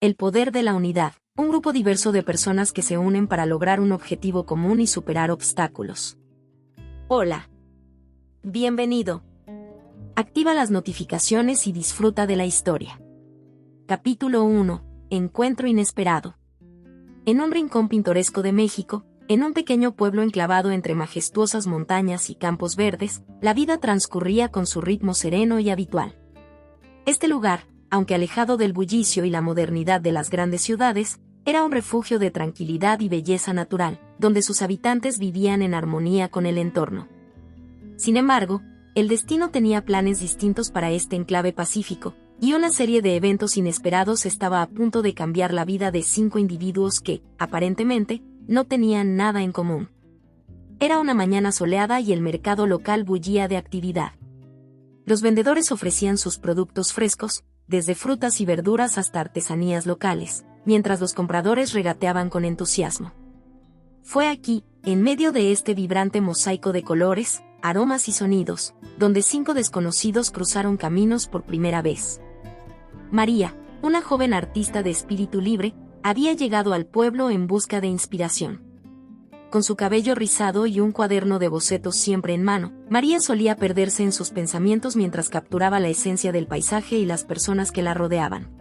El poder de la unidad. Un grupo diverso de personas que se unen para lograr un objetivo común y superar obstáculos. Hola. Bienvenido. Activa las notificaciones y disfruta de la historia. Capítulo 1. Encuentro inesperado. En un rincón pintoresco de México, en un pequeño pueblo enclavado entre majestuosas montañas y campos verdes, la vida transcurría con su ritmo sereno y habitual. Este lugar, aunque alejado del bullicio y la modernidad de las grandes ciudades, era un refugio de tranquilidad y belleza natural, donde sus habitantes vivían en armonía con el entorno. Sin embargo, el destino tenía planes distintos para este enclave pacífico, y una serie de eventos inesperados estaba a punto de cambiar la vida de 5 individuos que, aparentemente, no tenían nada en común. Era una mañana soleada y el mercado local bullía de actividad. Los vendedores ofrecían sus productos frescos, desde frutas y verduras hasta artesanías locales, mientras los compradores regateaban con entusiasmo. Fue aquí, en medio de este vibrante mosaico de colores, aromas y sonidos, donde 5 desconocidos cruzaron caminos por primera vez. María, una joven artista de espíritu libre, había llegado al pueblo en busca de inspiración. Con su cabello rizado y un cuaderno de bocetos siempre en mano, María solía perderse en sus pensamientos mientras capturaba la esencia del paisaje y las personas que la rodeaban.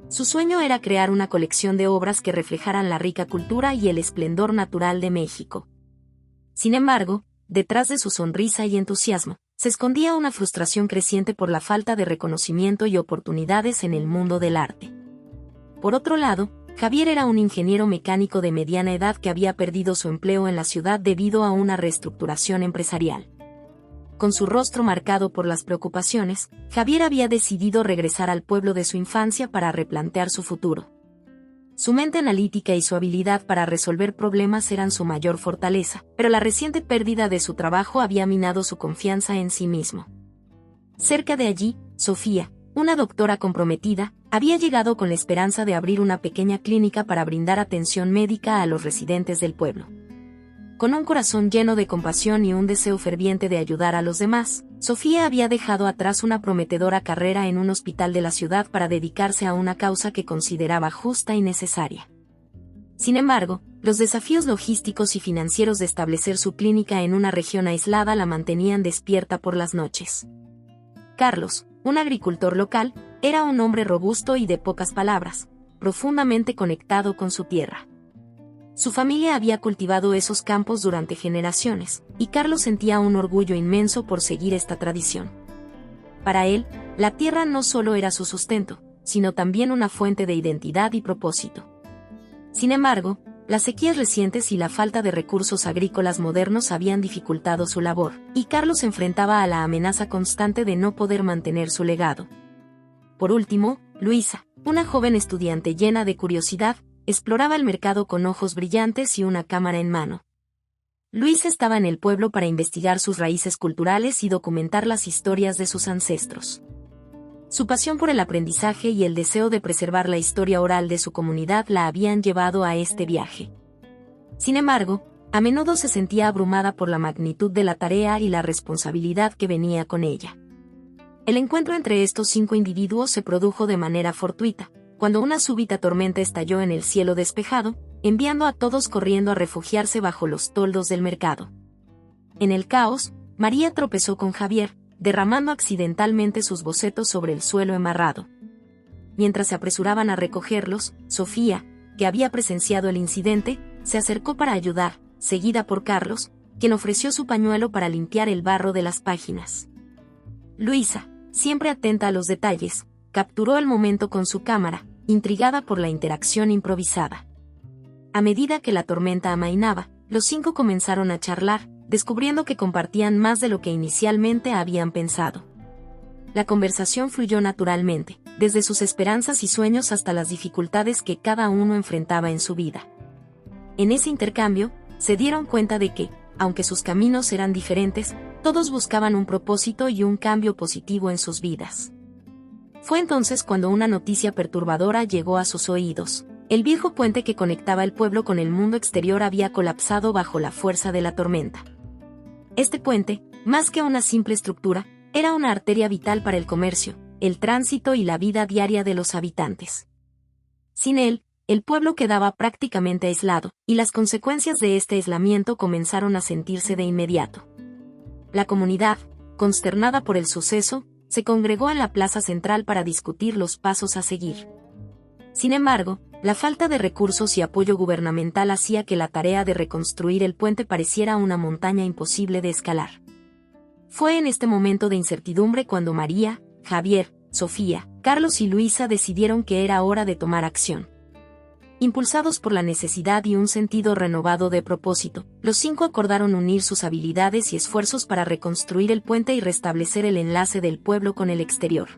Su sueño era crear una colección de obras que reflejaran la rica cultura y el esplendor natural de México. Sin embargo, detrás de su sonrisa y entusiasmo, se escondía una frustración creciente por la falta de reconocimiento y oportunidades en el mundo del arte. Por otro lado, Javier era un ingeniero mecánico de mediana edad que había perdido su empleo en la ciudad debido a una reestructuración empresarial. Con su rostro marcado por las preocupaciones, Javier había decidido regresar al pueblo de su infancia para replantear su futuro. Su mente analítica y su habilidad para resolver problemas eran su mayor fortaleza, pero la reciente pérdida de su trabajo había minado su confianza en sí mismo. Cerca de allí, Sofía, una doctora comprometida, había llegado con la esperanza de abrir una pequeña clínica para brindar atención médica a los residentes del pueblo. Con un corazón lleno de compasión y un deseo ferviente de ayudar a los demás, Sofía había dejado atrás una prometedora carrera en un hospital de la ciudad para dedicarse a una causa que consideraba justa y necesaria. Sin embargo, los desafíos logísticos y financieros de establecer su clínica en una región aislada la mantenían despierta por las noches. Carlos, un agricultor local, era un hombre robusto y de pocas palabras, profundamente conectado con su tierra. Su familia había cultivado esos campos durante generaciones, y Carlos sentía un orgullo inmenso por seguir esta tradición. Para él, la tierra no solo era su sustento, sino también una fuente de identidad y propósito. Sin embargo, las sequías recientes y la falta de recursos agrícolas modernos habían dificultado su labor, y Carlos se enfrentaba a la amenaza constante de no poder mantener su legado. Por último, Luisa, una joven estudiante llena de curiosidad, exploraba el mercado con ojos brillantes y una cámara en mano. Luisa estaba en el pueblo para investigar sus raíces culturales y documentar las historias de sus ancestros. Su pasión por el aprendizaje y el deseo de preservar la historia oral de su comunidad la habían llevado a este viaje. Sin embargo, a menudo se sentía abrumada por la magnitud de la tarea y la responsabilidad que venía con ella. El encuentro entre estos 5 individuos se produjo de manera fortuita, cuando una súbita tormenta estalló en el cielo despejado, enviando a todos corriendo a refugiarse bajo los toldos del mercado. En el caos, María tropezó con Javier, derramando accidentalmente sus bocetos sobre el suelo embarrado. Mientras se apresuraban a recogerlos, Sofía, que había presenciado el incidente, se acercó para ayudar, seguida por Carlos, quien ofreció su pañuelo para limpiar el barro de las páginas. Luisa, siempre atenta a los detalles, capturó el momento con su cámara, intrigada por la interacción improvisada. A medida que la tormenta amainaba, los 5 comenzaron a charlar, descubriendo que compartían más de lo que inicialmente habían pensado. La conversación fluyó naturalmente, desde sus esperanzas y sueños hasta las dificultades que cada uno enfrentaba en su vida. En ese intercambio, se dieron cuenta de que, aunque sus caminos eran diferentes, todos buscaban un propósito y un cambio positivo en sus vidas. Fue entonces cuando una noticia perturbadora llegó a sus oídos. El viejo puente que conectaba el pueblo con el mundo exterior había colapsado bajo la fuerza de la tormenta. Este puente, más que una simple estructura, era una arteria vital para el comercio, el tránsito y la vida diaria de los habitantes. Sin él, el pueblo quedaba prácticamente aislado, y las consecuencias de este aislamiento comenzaron a sentirse de inmediato. La comunidad, consternada por el suceso, se congregó en la plaza central para discutir los pasos a seguir. Sin embargo, la falta de recursos y apoyo gubernamental hacía que la tarea de reconstruir el puente pareciera una montaña imposible de escalar. Fue en este momento de incertidumbre cuando María, Javier, Sofía, Carlos y Luisa decidieron que era hora de tomar acción. Impulsados por la necesidad y un sentido renovado de propósito, los 5 acordaron unir sus habilidades y esfuerzos para reconstruir el puente y restablecer el enlace del pueblo con el exterior.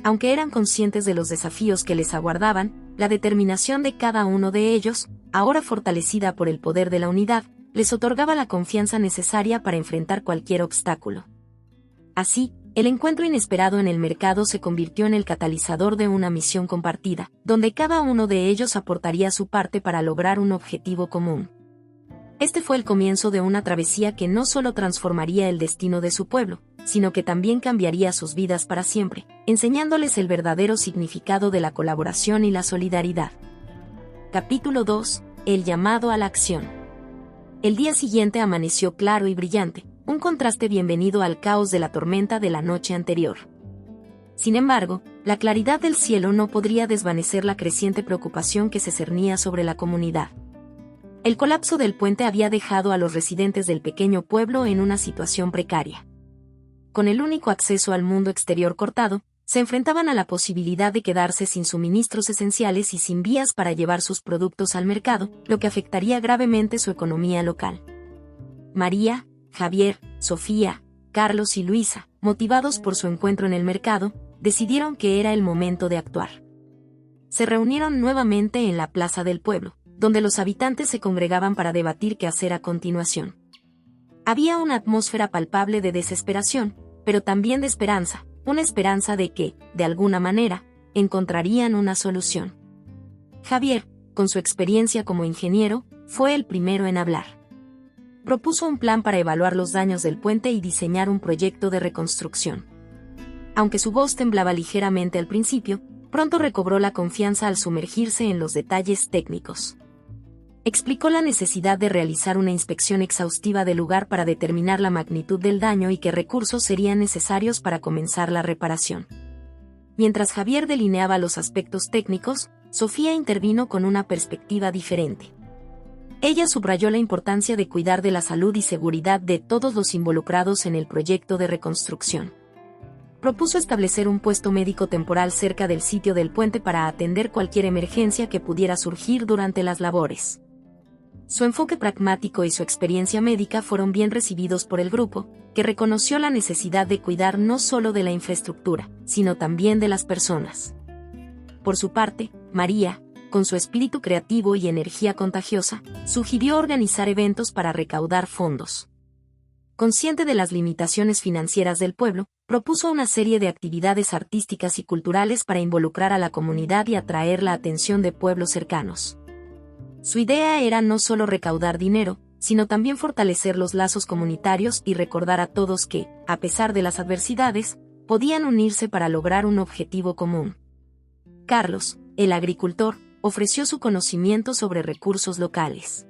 Aunque eran conscientes de los desafíos que les aguardaban, la determinación de cada uno de ellos, ahora fortalecida por el poder de la unidad, les otorgaba la confianza necesaria para enfrentar cualquier obstáculo. Así, el encuentro inesperado en el mercado se convirtió en el catalizador de una misión compartida, donde cada uno de ellos aportaría su parte para lograr un objetivo común. Este fue el comienzo de una travesía que no solo transformaría el destino de su pueblo, sino que también cambiaría sus vidas para siempre, enseñándoles el verdadero significado de la colaboración y la solidaridad. Capítulo 2. El llamado a la acción. El día siguiente amaneció claro y brillante, un contraste bienvenido al caos de la tormenta de la noche anterior. Sin embargo, la claridad del cielo no podría desvanecer la creciente preocupación que se cernía sobre la comunidad. El colapso del puente había dejado a los residentes del pequeño pueblo en una situación precaria. Con el único acceso al mundo exterior cortado, se enfrentaban a la posibilidad de quedarse sin suministros esenciales y sin vías para llevar sus productos al mercado, lo que afectaría gravemente su economía local. María, Javier, Sofía, Carlos y Luisa, motivados por su encuentro en el mercado, decidieron que era el momento de actuar. Se reunieron nuevamente en la plaza del pueblo, donde los habitantes se congregaban para debatir qué hacer a continuación. Había una atmósfera palpable de desesperación, pero también de esperanza, una esperanza de que, de alguna manera, encontrarían una solución. Javier, con su experiencia como ingeniero, fue el primero en hablar. Propuso un plan para evaluar los daños del puente y diseñar un proyecto de reconstrucción. Aunque su voz temblaba ligeramente al principio, pronto recobró la confianza al sumergirse en los detalles técnicos. Explicó la necesidad de realizar una inspección exhaustiva del lugar para determinar la magnitud del daño y qué recursos serían necesarios para comenzar la reparación. Mientras Javier delineaba los aspectos técnicos, Sofía intervino con una perspectiva diferente. Ella subrayó la importancia de cuidar de la salud y seguridad de todos los involucrados en el proyecto de reconstrucción. Propuso establecer un puesto médico temporal cerca del sitio del puente para atender cualquier emergencia que pudiera surgir durante las labores. Su enfoque pragmático y su experiencia médica fueron bien recibidos por el grupo, que reconoció la necesidad de cuidar no solo de la infraestructura, sino también de las personas. Por su parte, María, con su espíritu creativo y energía contagiosa, sugirió organizar eventos para recaudar fondos. Consciente de las limitaciones financieras del pueblo, propuso una serie de actividades artísticas y culturales para involucrar a la comunidad y atraer la atención de pueblos cercanos. Su idea era no solo recaudar dinero, sino también fortalecer los lazos comunitarios y recordar a todos que, a pesar de las adversidades, podían unirse para lograr un objetivo común. Carlos, el agricultor, ofreció su conocimiento sobre recursos locales.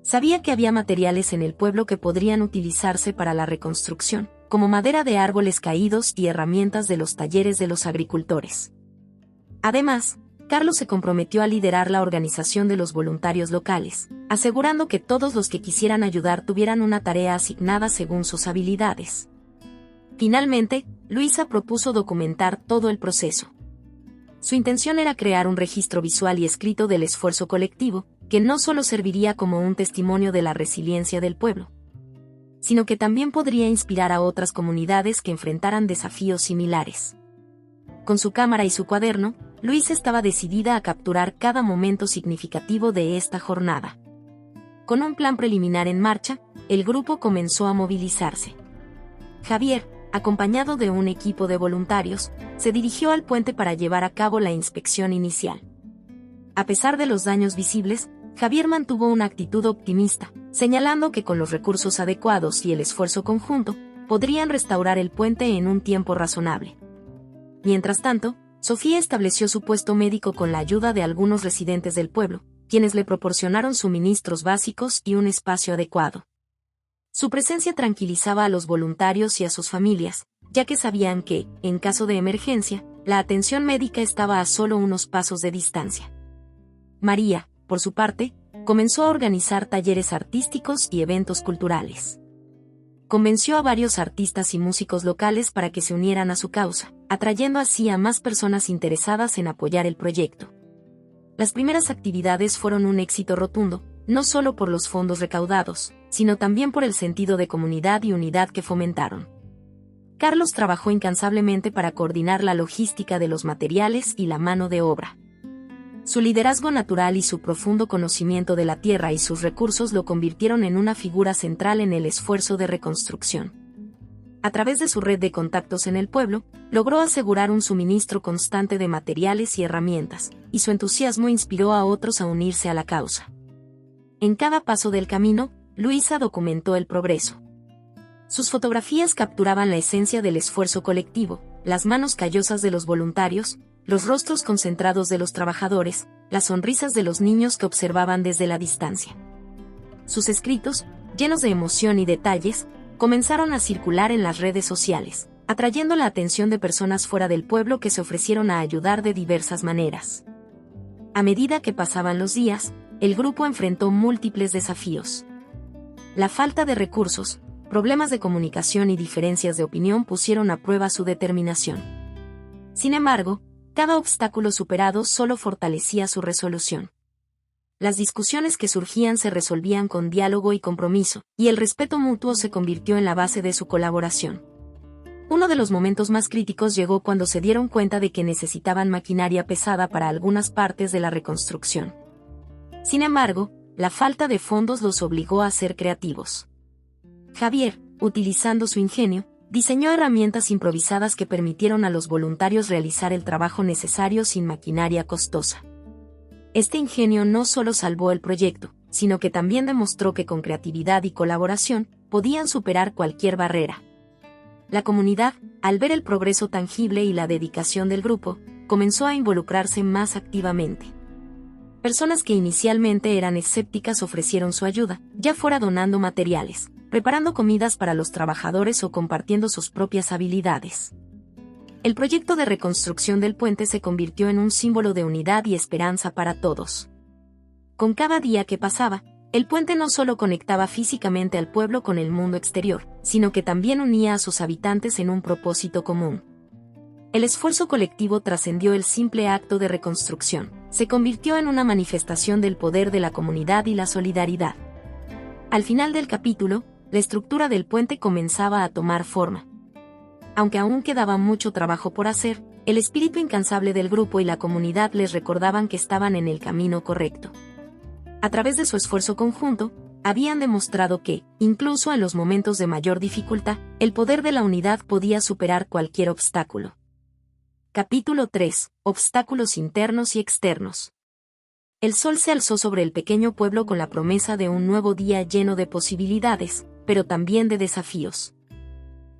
Sabía que había materiales en el pueblo que podrían utilizarse para la reconstrucción, como madera de árboles caídos y herramientas de los talleres de los agricultores. Además, Carlos se comprometió a liderar la organización de los voluntarios locales, asegurando que todos los que quisieran ayudar tuvieran una tarea asignada según sus habilidades. Finalmente, Luisa propuso documentar todo el proceso. Su intención era crear un registro visual y escrito del esfuerzo colectivo, que no solo serviría como un testimonio de la resiliencia del pueblo, sino que también podría inspirar a otras comunidades que enfrentaran desafíos similares. Con su cámara y su cuaderno, Luisa estaba decidida a capturar cada momento significativo de esta jornada. Con un plan preliminar en marcha, el grupo comenzó a movilizarse. Javier, acompañado de un equipo de voluntarios, se dirigió al puente para llevar a cabo la inspección inicial. A pesar de los daños visibles, Javier mantuvo una actitud optimista, señalando que con los recursos adecuados y el esfuerzo conjunto, podrían restaurar el puente en un tiempo razonable. Mientras tanto, Sofía estableció su puesto médico con la ayuda de algunos residentes del pueblo, quienes le proporcionaron suministros básicos y un espacio adecuado. Su presencia tranquilizaba a los voluntarios y a sus familias, ya que sabían que, en caso de emergencia, la atención médica estaba a solo unos pasos de distancia. María, por su parte, comenzó a organizar talleres artísticos y eventos culturales. Convenció a varios artistas y músicos locales para que se unieran a su causa, atrayendo así a más personas interesadas en apoyar el proyecto. Las primeras actividades fueron un éxito rotundo, no solo por los fondos recaudados, sino también por el sentido de comunidad y unidad que fomentaron. Carlos trabajó incansablemente para coordinar la logística de los materiales y la mano de obra. Su liderazgo natural y su profundo conocimiento de la tierra y sus recursos lo convirtieron en una figura central en el esfuerzo de reconstrucción. A través de su red de contactos en el pueblo, logró asegurar un suministro constante de materiales y herramientas, y su entusiasmo inspiró a otros a unirse a la causa. En cada paso del camino, Luisa documentó el progreso. Sus fotografías capturaban la esencia del esfuerzo colectivo, las manos callosas de los voluntarios, los rostros concentrados de los trabajadores, las sonrisas de los niños que observaban desde la distancia. Sus escritos, llenos de emoción y detalles, comenzaron a circular en las redes sociales, atrayendo la atención de personas fuera del pueblo que se ofrecieron a ayudar de diversas maneras. A medida que pasaban los días, el grupo enfrentó múltiples desafíos. La falta de recursos, problemas de comunicación y diferencias de opinión pusieron a prueba su determinación. Sin embargo, cada obstáculo superado solo fortalecía su resolución. Las discusiones que surgían se resolvían con diálogo y compromiso, y el respeto mutuo se convirtió en la base de su colaboración. Uno de los momentos más críticos llegó cuando se dieron cuenta de que necesitaban maquinaria pesada para algunas partes de la reconstrucción. Sin embargo, la falta de fondos los obligó a ser creativos. Javier, utilizando su ingenio, diseñó herramientas improvisadas que permitieron a los voluntarios realizar el trabajo necesario sin maquinaria costosa. Este ingenio no solo salvó el proyecto, sino que también demostró que con creatividad y colaboración podían superar cualquier barrera. La comunidad, al ver el progreso tangible y la dedicación del grupo, comenzó a involucrarse más activamente. Personas que inicialmente eran escépticas ofrecieron su ayuda, ya fuera donando materiales, preparando comidas para los trabajadores o compartiendo sus propias habilidades. El proyecto de reconstrucción del puente se convirtió en un símbolo de unidad y esperanza para todos. Con cada día que pasaba, el puente no solo conectaba físicamente al pueblo con el mundo exterior, sino que también unía a sus habitantes en un propósito común. El esfuerzo colectivo trascendió el simple acto de reconstrucción, se convirtió en una manifestación del poder de la comunidad y la solidaridad. Al final del capítulo, la estructura del puente comenzaba a tomar forma. Aunque aún quedaba mucho trabajo por hacer, el espíritu incansable del grupo y la comunidad les recordaban que estaban en el camino correcto. A través de su esfuerzo conjunto, habían demostrado que, incluso en los momentos de mayor dificultad, el poder de la unidad podía superar cualquier obstáculo. Capítulo 3. Obstáculos internos y externos. El sol se alzó sobre el pequeño pueblo con la promesa de un nuevo día lleno de posibilidades, pero también de desafíos.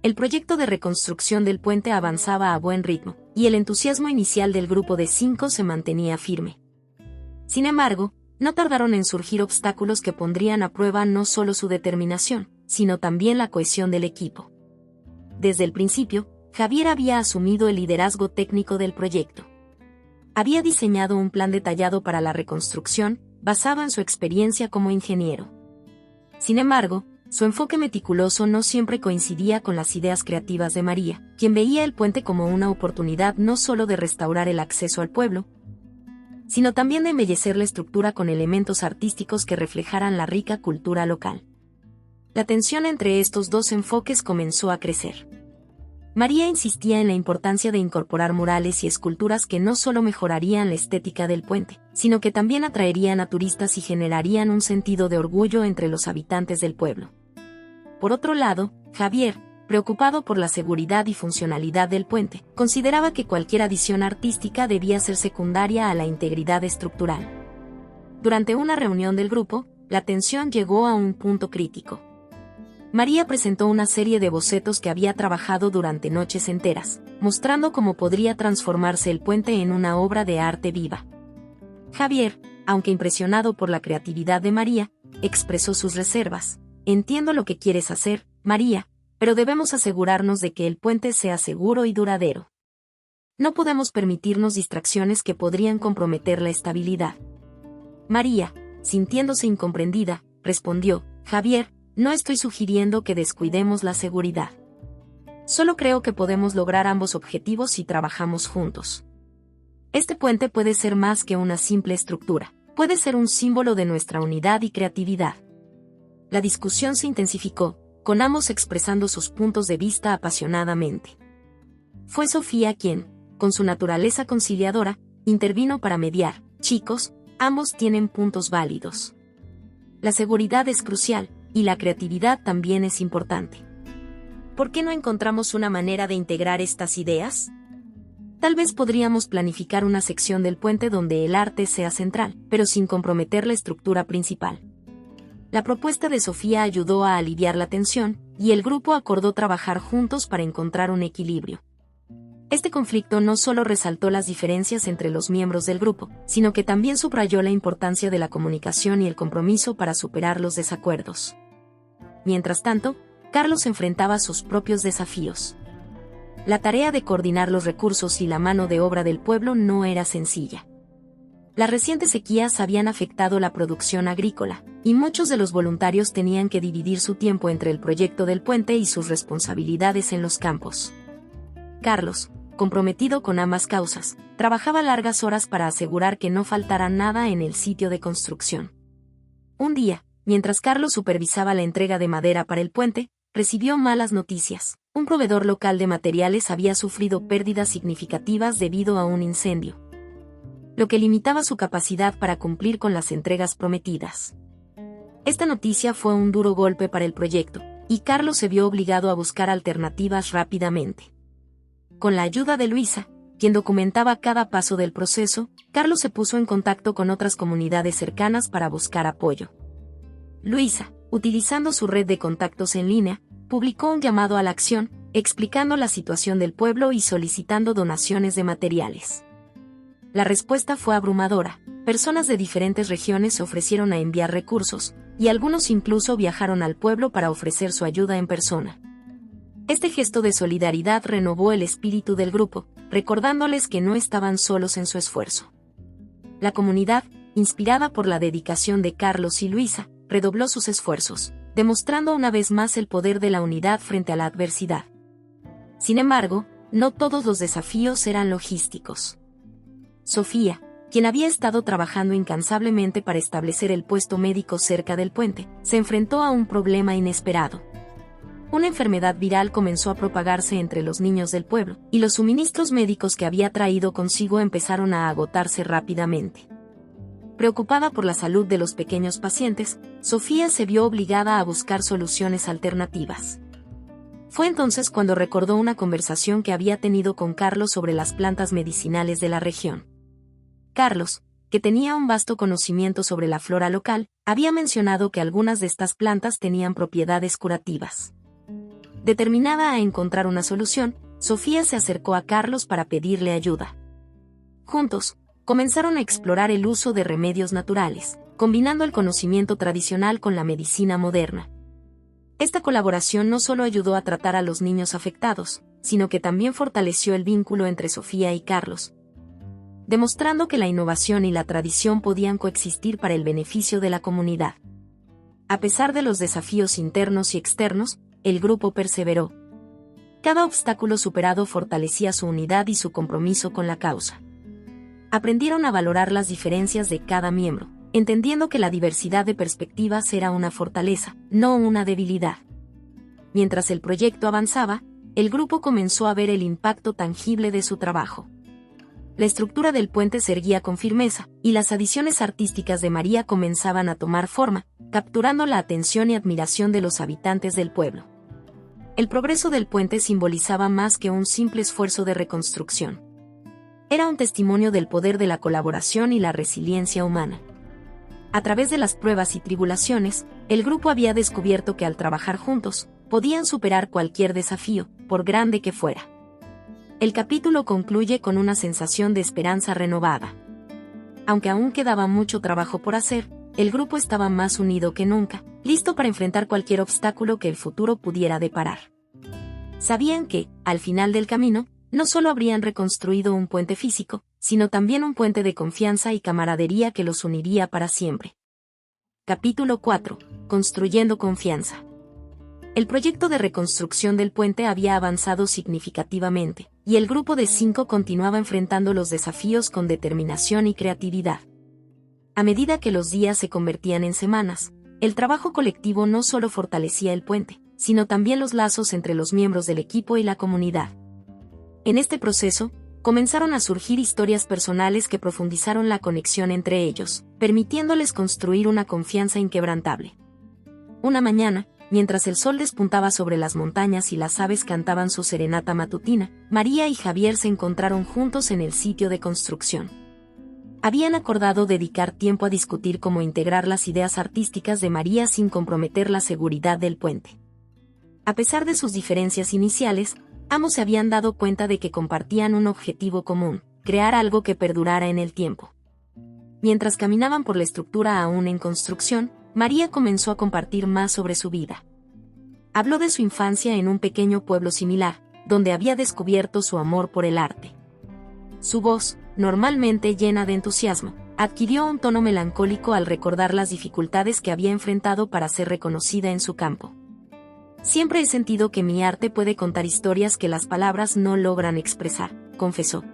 El proyecto de reconstrucción del puente avanzaba a buen ritmo, y el entusiasmo inicial del grupo de 5 se mantenía firme. Sin embargo, no tardaron en surgir obstáculos que pondrían a prueba no solo su determinación, sino también la cohesión del equipo. Desde el principio, Javier había asumido el liderazgo técnico del proyecto. Había diseñado un plan detallado para la reconstrucción, basado en su experiencia como ingeniero. Sin embargo, su enfoque meticuloso no siempre coincidía con las ideas creativas de María, quien veía el puente como una oportunidad no solo de restaurar el acceso al pueblo, sino también de embellecer la estructura con elementos artísticos que reflejaran la rica cultura local. La tensión entre estos dos enfoques comenzó a crecer. María insistía en la importancia de incorporar murales y esculturas que no solo mejorarían la estética del puente, sino que también atraerían a turistas y generarían un sentido de orgullo entre los habitantes del pueblo. Por otro lado, Javier, preocupado por la seguridad y funcionalidad del puente, consideraba que cualquier adición artística debía ser secundaria a la integridad estructural. Durante una reunión del grupo, la tensión llegó a un punto crítico. María presentó una serie de bocetos que había trabajado durante noches enteras, mostrando cómo podría transformarse el puente en una obra de arte viva. Javier, aunque impresionado por la creatividad de María, expresó sus reservas. Entiendo lo que quieres hacer, María, pero debemos asegurarnos de que el puente sea seguro y duradero. No podemos permitirnos distracciones que podrían comprometer la estabilidad. María, sintiéndose incomprendida, respondió, Javier, no estoy sugiriendo que descuidemos la seguridad. Solo creo que podemos lograr ambos objetivos si trabajamos juntos. Este puente puede ser más que una simple estructura, puede ser un símbolo de nuestra unidad y creatividad. La discusión se intensificó, con ambos expresando sus puntos de vista apasionadamente. Fue Sofía quien, con su naturaleza conciliadora, intervino para mediar. Chicos, ambos tienen puntos válidos. La seguridad es crucial, y la creatividad también es importante. ¿Por qué no encontramos una manera de integrar estas ideas? Tal vez podríamos planificar una sección del puente donde el arte sea central, pero sin comprometer la estructura principal. La propuesta de Sofía ayudó a aliviar la tensión, y el grupo acordó trabajar juntos para encontrar un equilibrio. Este conflicto no solo resaltó las diferencias entre los miembros del grupo, sino que también subrayó la importancia de la comunicación y el compromiso para superar los desacuerdos. Mientras tanto, Carlos enfrentaba sus propios desafíos. La tarea de coordinar los recursos y la mano de obra del pueblo no era sencilla. Las recientes sequías habían afectado la producción agrícola, y muchos de los voluntarios tenían que dividir su tiempo entre el proyecto del puente y sus responsabilidades en los campos. Carlos, comprometido con ambas causas, trabajaba largas horas para asegurar que no faltara nada en el sitio de construcción. Un día, mientras Carlos supervisaba la entrega de madera para el puente, recibió malas noticias. Un proveedor local de materiales había sufrido pérdidas significativas debido a un incendio, lo que limitaba su capacidad para cumplir con las entregas prometidas. Esta noticia fue un duro golpe para el proyecto, y Carlos se vio obligado a buscar alternativas rápidamente. Con la ayuda de Luisa, quien documentaba cada paso del proceso, Carlos se puso en contacto con otras comunidades cercanas para buscar apoyo. Luisa, utilizando su red de contactos en línea, publicó un llamado a la acción, explicando la situación del pueblo y solicitando donaciones de materiales. La respuesta fue abrumadora. Personas de diferentes regiones se ofrecieron a enviar recursos, y algunos incluso viajaron al pueblo para ofrecer su ayuda en persona. Este gesto de solidaridad renovó el espíritu del grupo, recordándoles que no estaban solos en su esfuerzo. La comunidad, inspirada por la dedicación de Carlos y Luisa, redobló sus esfuerzos, demostrando una vez más el poder de la unidad frente a la adversidad. Sin embargo, no todos los desafíos eran logísticos. Sofía, quien había estado trabajando incansablemente para establecer el puesto médico cerca del puente, se enfrentó a un problema inesperado. Una enfermedad viral comenzó a propagarse entre los niños del pueblo, y los suministros médicos que había traído consigo empezaron a agotarse rápidamente. Preocupada por la salud de los pequeños pacientes, Sofía se vio obligada a buscar soluciones alternativas. Fue entonces cuando recordó una conversación que había tenido con Carlos sobre las plantas medicinales de la región. Carlos, que tenía un vasto conocimiento sobre la flora local, había mencionado que algunas de estas plantas tenían propiedades curativas. Determinada a encontrar una solución, Sofía se acercó a Carlos para pedirle ayuda. Juntos, comenzaron a explorar el uso de remedios naturales, combinando el conocimiento tradicional con la medicina moderna. Esta colaboración no solo ayudó a tratar a los niños afectados, sino que también fortaleció el vínculo entre Sofía y Carlos, demostrando que la innovación y la tradición podían coexistir para el beneficio de la comunidad. A pesar de los desafíos internos y externos, el grupo perseveró. Cada obstáculo superado fortalecía su unidad y su compromiso con la causa. Aprendieron a valorar las diferencias de cada miembro, entendiendo que la diversidad de perspectivas era una fortaleza, no una debilidad. Mientras el proyecto avanzaba, el grupo comenzó a ver el impacto tangible de su trabajo. La estructura del puente se erguía con firmeza, y las adiciones artísticas de María comenzaban a tomar forma, capturando la atención y admiración de los habitantes del pueblo. El progreso del puente simbolizaba más que un simple esfuerzo de reconstrucción. Era un testimonio del poder de la colaboración y la resiliencia humana. A través de las pruebas y tribulaciones, el grupo había descubierto que al trabajar juntos, podían superar cualquier desafío, por grande que fuera. El capítulo concluye con una sensación de esperanza renovada. Aunque aún quedaba mucho trabajo por hacer, el grupo estaba más unido que nunca, listo para enfrentar cualquier obstáculo que el futuro pudiera deparar. Sabían que, al final del camino, no solo habrían reconstruido un puente físico, sino también un puente de confianza y camaradería que los uniría para siempre. Capítulo 4. Construyendo confianza. El proyecto de reconstrucción del puente había avanzado significativamente, y el grupo de 5 continuaba enfrentando los desafíos con determinación y creatividad. A medida que los días se convertían en semanas, el trabajo colectivo no solo fortalecía el puente, sino también los lazos entre los miembros del equipo y la comunidad. En este proceso, comenzaron a surgir historias personales que profundizaron la conexión entre ellos, permitiéndoles construir una confianza inquebrantable. Una mañana, mientras el sol despuntaba sobre las montañas y las aves cantaban su serenata matutina, María y Javier se encontraron juntos en el sitio de construcción. Habían acordado dedicar tiempo a discutir cómo integrar las ideas artísticas de María sin comprometer la seguridad del puente. A pesar de sus diferencias iniciales, ambos se habían dado cuenta de que compartían un objetivo común: crear algo que perdurara en el tiempo. Mientras caminaban por la estructura aún en construcción, María comenzó a compartir más sobre su vida. Habló de su infancia en un pequeño pueblo similar, donde había descubierto su amor por el arte. Su voz, normalmente llena de entusiasmo, adquirió un tono melancólico al recordar las dificultades que había enfrentado para ser reconocida en su campo. Siempre he sentido que mi arte puede contar historias que las palabras no logran expresar, confesó.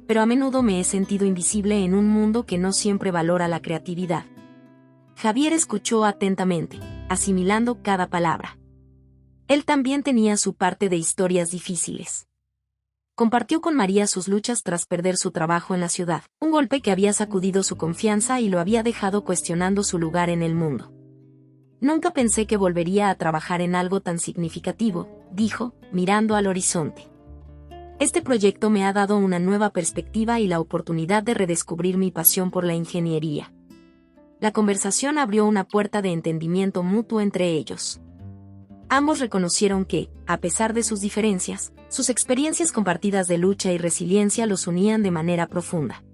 Pero a menudo me he sentido invisible en un mundo que no siempre valora la creatividad. Javier escuchó atentamente, asimilando cada palabra. Él también tenía su parte de historias difíciles. Compartió con María sus luchas tras perder su trabajo en la ciudad, un golpe que había sacudido su confianza y lo había dejado cuestionando su lugar en el mundo. Nunca pensé que volvería a trabajar en algo tan significativo, dijo, mirando al horizonte. Este proyecto me ha dado una nueva perspectiva y la oportunidad de redescubrir mi pasión por la ingeniería. La conversación abrió una puerta de entendimiento mutuo entre ellos. Ambos reconocieron que, a pesar de sus diferencias, sus experiencias compartidas de lucha y resiliencia los unían de manera profunda.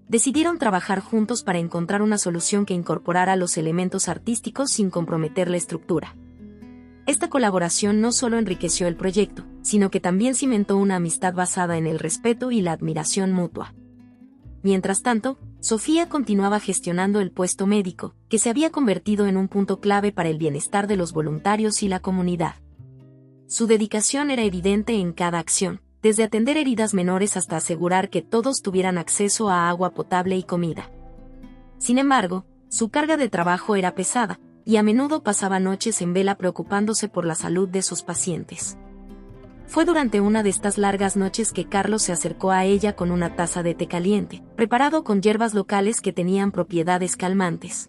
Decidieron trabajar juntos para encontrar una solución que incorporara los elementos artísticos sin comprometer la estructura. Esta colaboración no solo enriqueció el proyecto, sino que también cimentó una amistad basada en el respeto y la admiración mutua. Mientras tanto, Sofía continuaba gestionando el puesto médico, que se había convertido en un punto clave para el bienestar de los voluntarios y la comunidad. Su dedicación era evidente en cada acción, desde atender heridas menores hasta asegurar que todos tuvieran acceso a agua potable y comida. Sin embargo, su carga de trabajo era pesada, y a menudo pasaba noches en vela preocupándose por la salud de sus pacientes. Fue durante una de estas largas noches que Carlos se acercó a ella con una taza de té caliente, preparado con hierbas locales que tenían propiedades calmantes.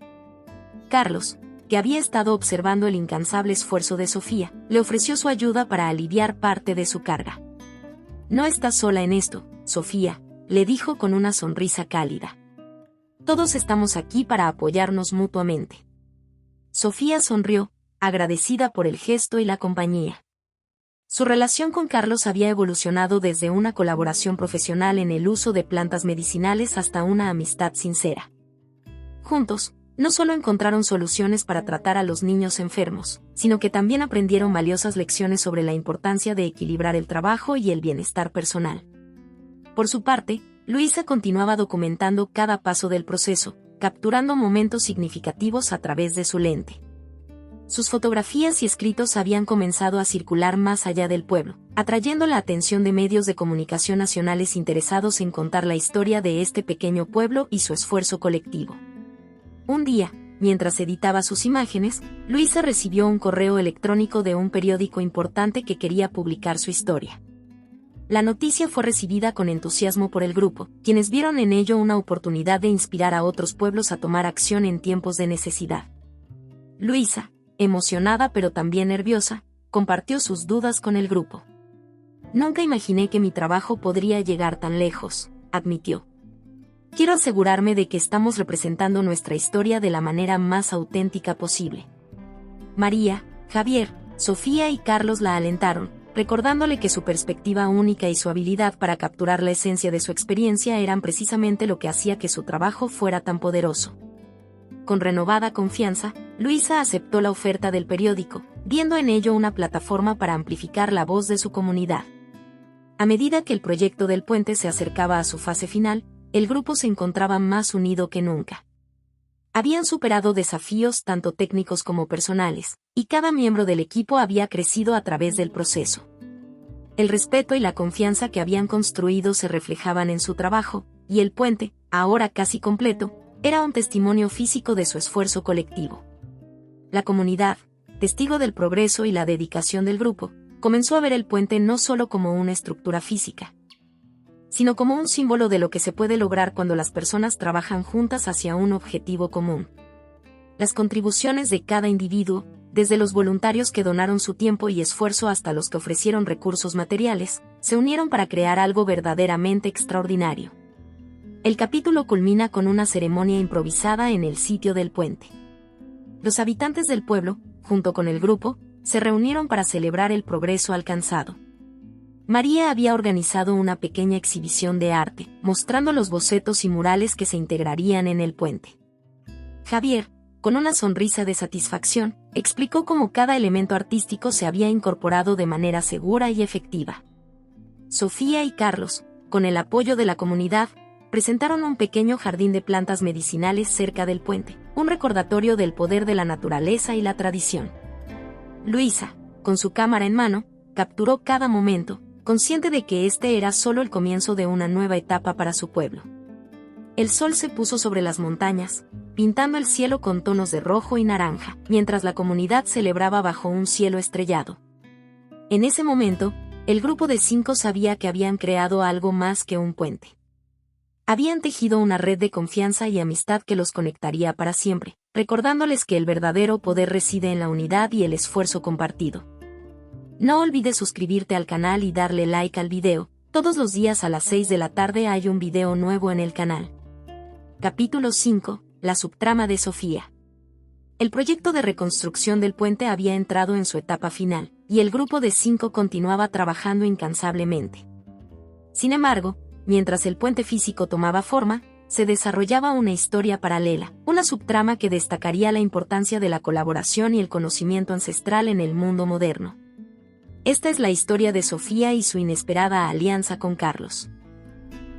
Carlos, que había estado observando el incansable esfuerzo de Sofía, le ofreció su ayuda para aliviar parte de su carga. «No estás sola en esto, Sofía», le dijo con una sonrisa cálida. «Todos estamos aquí para apoyarnos mutuamente». Sofía sonrió, agradecida por el gesto y la compañía. Su relación con Carlos había evolucionado desde una colaboración profesional en el uso de plantas medicinales hasta una amistad sincera. Juntos, no solo encontraron soluciones para tratar a los niños enfermos, sino que también aprendieron valiosas lecciones sobre la importancia de equilibrar el trabajo y el bienestar personal. Por su parte, Luisa continuaba documentando cada paso del proceso, capturando momentos significativos a través de su lente. Sus fotografías y escritos habían comenzado a circular más allá del pueblo, atrayendo la atención de medios de comunicación nacionales interesados en contar la historia de este pequeño pueblo y su esfuerzo colectivo. Un día, mientras editaba sus imágenes, Luisa recibió un correo electrónico de un periódico importante que quería publicar su historia. La noticia fue recibida con entusiasmo por el grupo, quienes vieron en ello una oportunidad de inspirar a otros pueblos a tomar acción en tiempos de necesidad. Luisa, emocionada pero también nerviosa, compartió sus dudas con el grupo. «Nunca imaginé que mi trabajo podría llegar tan lejos», admitió. «Quiero asegurarme de que estamos representando nuestra historia de la manera más auténtica posible». María, Javier, Sofía y Carlos la alentaron, recordándole que su perspectiva única y su habilidad para capturar la esencia de su experiencia eran precisamente lo que hacía que su trabajo fuera tan poderoso. Con renovada confianza, Luisa aceptó la oferta del periódico, viendo en ello una plataforma para amplificar la voz de su comunidad. A medida que el proyecto del puente se acercaba a su fase final, el grupo se encontraba más unido que nunca. Habían superado desafíos tanto técnicos como personales, y cada miembro del equipo había crecido a través del proceso. El respeto y la confianza que habían construido se reflejaban en su trabajo, y el puente, ahora casi completo, era un testimonio físico de su esfuerzo colectivo. La comunidad, testigo del progreso y la dedicación del grupo, comenzó a ver el puente no solo como una estructura física, sino como un símbolo de lo que se puede lograr cuando las personas trabajan juntas hacia un objetivo común. Las contribuciones de cada individuo, desde los voluntarios que donaron su tiempo y esfuerzo hasta los que ofrecieron recursos materiales, se unieron para crear algo verdaderamente extraordinario. El capítulo culmina con una ceremonia improvisada en el sitio del puente. Los habitantes del pueblo, junto con el grupo, se reunieron para celebrar el progreso alcanzado. María había organizado una pequeña exhibición de arte, mostrando los bocetos y murales que se integrarían en el puente. Javier, con una sonrisa de satisfacción, explicó cómo cada elemento artístico se había incorporado de manera segura y efectiva. Sofía y Carlos, con el apoyo de la comunidad, presentaron un pequeño jardín de plantas medicinales cerca del puente, un recordatorio del poder de la naturaleza y la tradición. Luisa, con su cámara en mano, capturó cada momento, consciente de que este era solo el comienzo de una nueva etapa para su pueblo. El sol se puso sobre las montañas, pintando el cielo con tonos de rojo y naranja, mientras la comunidad celebraba bajo un cielo estrellado. En ese momento, el grupo de 5 sabía que habían creado algo más que un puente. Habían tejido una red de confianza y amistad que los conectaría para siempre, recordándoles que el verdadero poder reside en la unidad y el esfuerzo compartido. No olvides suscribirte al canal y darle like al video. Todos los días a las 6 de la tarde hay un video nuevo en el canal. Capítulo 5. La subtrama de Sofía. El proyecto de reconstrucción del puente había entrado en su etapa final, y el grupo de 5 continuaba trabajando incansablemente. Sin embargo, mientras el puente físico tomaba forma, se desarrollaba una historia paralela, una subtrama que destacaría la importancia de la colaboración y el conocimiento ancestral en el mundo moderno. Esta es la historia de Sofía y su inesperada alianza con Carlos.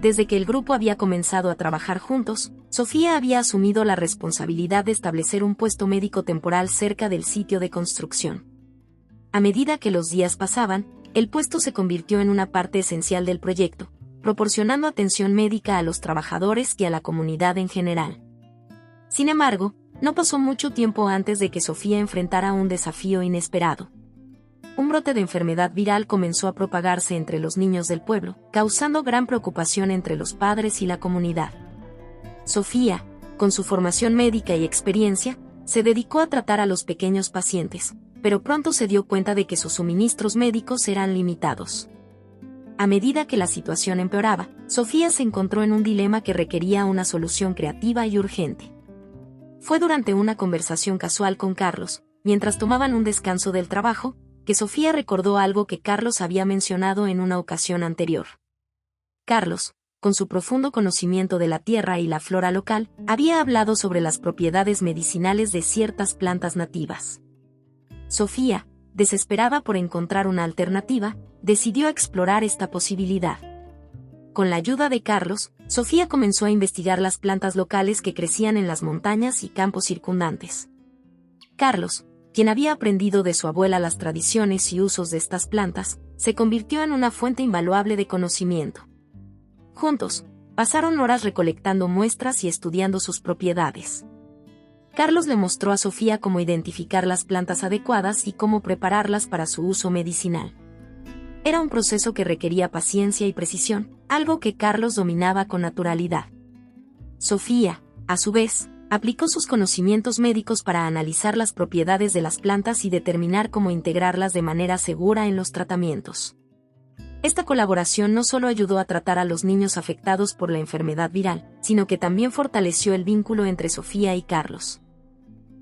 Desde que el grupo había comenzado a trabajar juntos, Sofía había asumido la responsabilidad de establecer un puesto médico temporal cerca del sitio de construcción. A medida que los días pasaban, el puesto se convirtió en una parte esencial del proyecto, proporcionando atención médica a los trabajadores y a la comunidad en general. Sin embargo, no pasó mucho tiempo antes de que Sofía enfrentara un desafío inesperado. Un brote de enfermedad viral comenzó a propagarse entre los niños del pueblo, causando gran preocupación entre los padres y la comunidad. Sofía, con su formación médica y experiencia, se dedicó a tratar a los pequeños pacientes, pero pronto se dio cuenta de que sus suministros médicos eran limitados. A medida que la situación empeoraba, Sofía se encontró en un dilema que requería una solución creativa y urgente. Fue durante una conversación casual con Carlos, mientras tomaban un descanso del trabajo, que Sofía recordó algo que Carlos había mencionado en una ocasión anterior. Carlos, con su profundo conocimiento de la tierra y la flora local, había hablado sobre las propiedades medicinales de ciertas plantas nativas. Sofía, desesperada por encontrar una alternativa, decidió explorar esta posibilidad. Con la ayuda de Carlos, Sofía comenzó a investigar las plantas locales que crecían en las montañas y campos circundantes. Carlos, quien había aprendido de su abuela las tradiciones y usos de estas plantas, se convirtió en una fuente invaluable de conocimiento. Juntos, pasaron horas recolectando muestras y estudiando sus propiedades. Carlos le mostró a Sofía cómo identificar las plantas adecuadas y cómo prepararlas para su uso medicinal. Era un proceso que requería paciencia y precisión, algo que Carlos dominaba con naturalidad. Sofía, a su vez, aplicó sus conocimientos médicos para analizar las propiedades de las plantas y determinar cómo integrarlas de manera segura en los tratamientos. Esta colaboración no solo ayudó a tratar a los niños afectados por la enfermedad viral, sino que también fortaleció el vínculo entre Sofía y Carlos.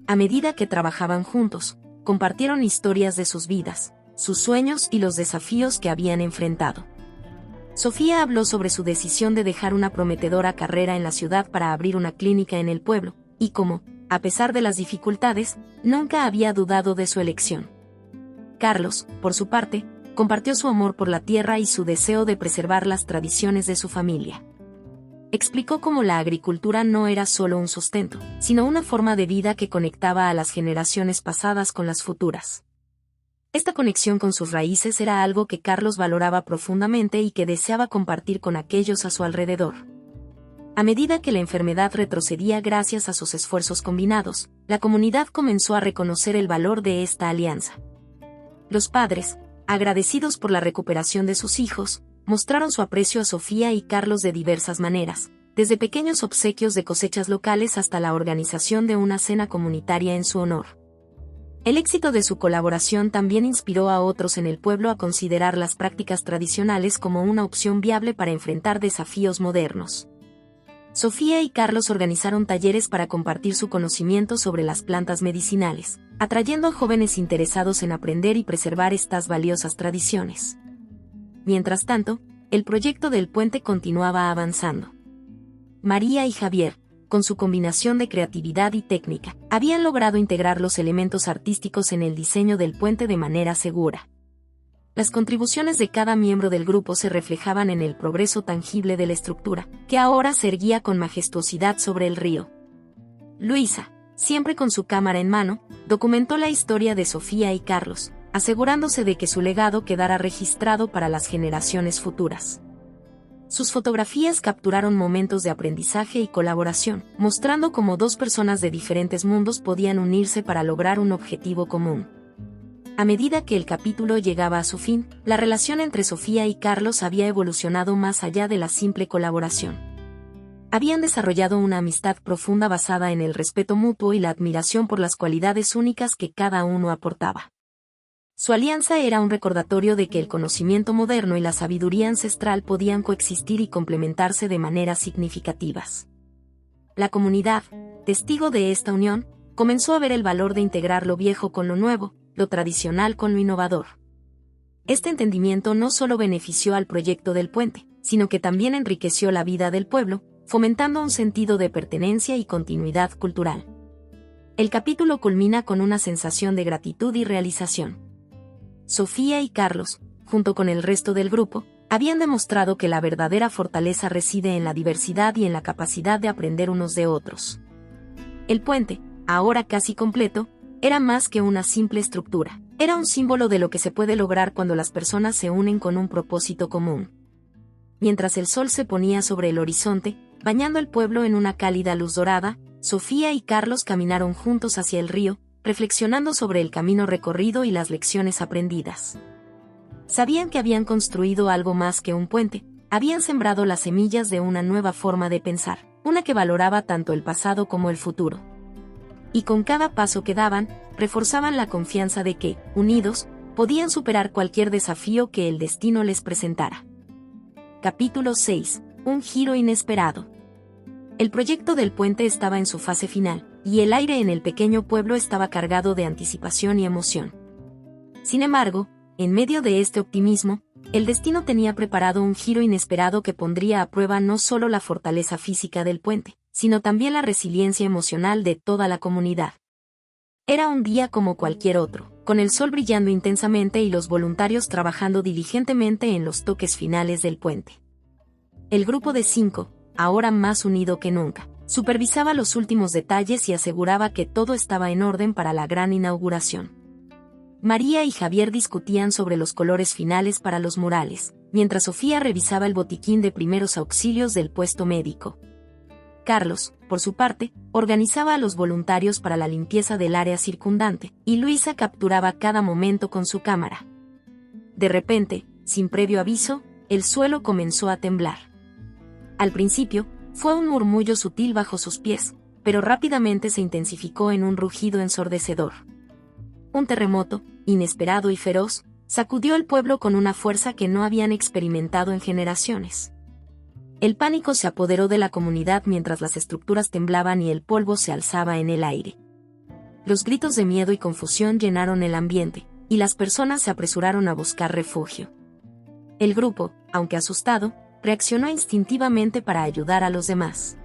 A medida que trabajaban juntos, compartieron historias de sus vidas, sus sueños y los desafíos que habían enfrentado. Sofía habló sobre su decisión de dejar una prometedora carrera en la ciudad para abrir una clínica en el pueblo, y cómo, a pesar de las dificultades, nunca había dudado de su elección. Carlos, por su parte, compartió su amor por la tierra y su deseo de preservar las tradiciones de su familia. Explicó cómo la agricultura no era solo un sustento, sino una forma de vida que conectaba a las generaciones pasadas con las futuras. Esta conexión con sus raíces era algo que Carlos valoraba profundamente y que deseaba compartir con aquellos a su alrededor. A medida que la enfermedad retrocedía gracias a sus esfuerzos combinados, la comunidad comenzó a reconocer el valor de esta alianza. Los padres, agradecidos por la recuperación de sus hijos, mostraron su aprecio a Sofía y Carlos de diversas maneras, desde pequeños obsequios de cosechas locales hasta la organización de una cena comunitaria en su honor. El éxito de su colaboración también inspiró a otros en el pueblo a considerar las prácticas tradicionales como una opción viable para enfrentar desafíos modernos. Sofía y Carlos organizaron talleres para compartir su conocimiento sobre las plantas medicinales, atrayendo a jóvenes interesados en aprender y preservar estas valiosas tradiciones. Mientras tanto, el proyecto del puente continuaba avanzando. María y Javier, con su combinación de creatividad y técnica, habían logrado integrar los elementos artísticos en el diseño del puente de manera segura. Las contribuciones de cada miembro del grupo se reflejaban en el progreso tangible de la estructura, que ahora se erguía con majestuosidad sobre el río. Luisa, siempre con su cámara en mano, documentó la historia de Sofía y Carlos, asegurándose de que su legado quedara registrado para las generaciones futuras. Sus fotografías capturaron momentos de aprendizaje y colaboración, mostrando cómo dos personas de diferentes mundos podían unirse para lograr un objetivo común. A medida que el capítulo llegaba a su fin, la relación entre Sofía y Carlos había evolucionado más allá de la simple colaboración. Habían desarrollado una amistad profunda basada en el respeto mutuo y la admiración por las cualidades únicas que cada uno aportaba. Su alianza era un recordatorio de que el conocimiento moderno y la sabiduría ancestral podían coexistir y complementarse de maneras significativas. La comunidad, testigo de esta unión, comenzó a ver el valor de integrar lo viejo con lo nuevo, lo tradicional con lo innovador. Este entendimiento no solo benefició al proyecto del puente, sino que también enriqueció la vida del pueblo, fomentando un sentido de pertenencia y continuidad cultural. El capítulo culmina con una sensación de gratitud y realización. Sofía y Carlos, junto con el resto del grupo, habían demostrado que la verdadera fortaleza reside en la diversidad y en la capacidad de aprender unos de otros. El puente, ahora casi completo, era más que una simple estructura, era un símbolo de lo que se puede lograr cuando las personas se unen con un propósito común. Mientras el sol se ponía sobre el horizonte, bañando el pueblo en una cálida luz dorada, Sofía y Carlos caminaron juntos hacia el río, reflexionando sobre el camino recorrido y las lecciones aprendidas. Sabían que habían construido algo más que un puente, habían sembrado las semillas de una nueva forma de pensar, una que valoraba tanto el pasado como el futuro. Y con cada paso que daban, reforzaban la confianza de que, unidos, podían superar cualquier desafío que el destino les presentara. Capítulo 6. Un giro inesperado. El proyecto del puente estaba en su fase final, y el aire en el pequeño pueblo estaba cargado de anticipación y emoción. Sin embargo, en medio de este optimismo, el destino tenía preparado un giro inesperado que pondría a prueba no solo la fortaleza física del puente, sino también la resiliencia emocional de toda la comunidad. Era un día como cualquier otro, con el sol brillando intensamente y los voluntarios trabajando diligentemente en los toques finales del puente. El grupo de 5, ahora más unido que nunca, supervisaba los últimos detalles y aseguraba que todo estaba en orden para la gran inauguración. María y Javier discutían sobre los colores finales para los murales, mientras Sofía revisaba el botiquín de primeros auxilios del puesto médico. Carlos, por su parte, organizaba a los voluntarios para la limpieza del área circundante, y Luisa capturaba cada momento con su cámara. De repente, sin previo aviso, el suelo comenzó a temblar. Al principio, fue un murmullo sutil bajo sus pies, pero rápidamente se intensificó en un rugido ensordecedor. Un terremoto, inesperado y feroz, sacudió el pueblo con una fuerza que no habían experimentado en generaciones. El pánico se apoderó de la comunidad mientras las estructuras temblaban y el polvo se alzaba en el aire. Los gritos de miedo y confusión llenaron el ambiente, y las personas se apresuraron a buscar refugio. El grupo, aunque asustado, reaccionó instintivamente para ayudar a los demás.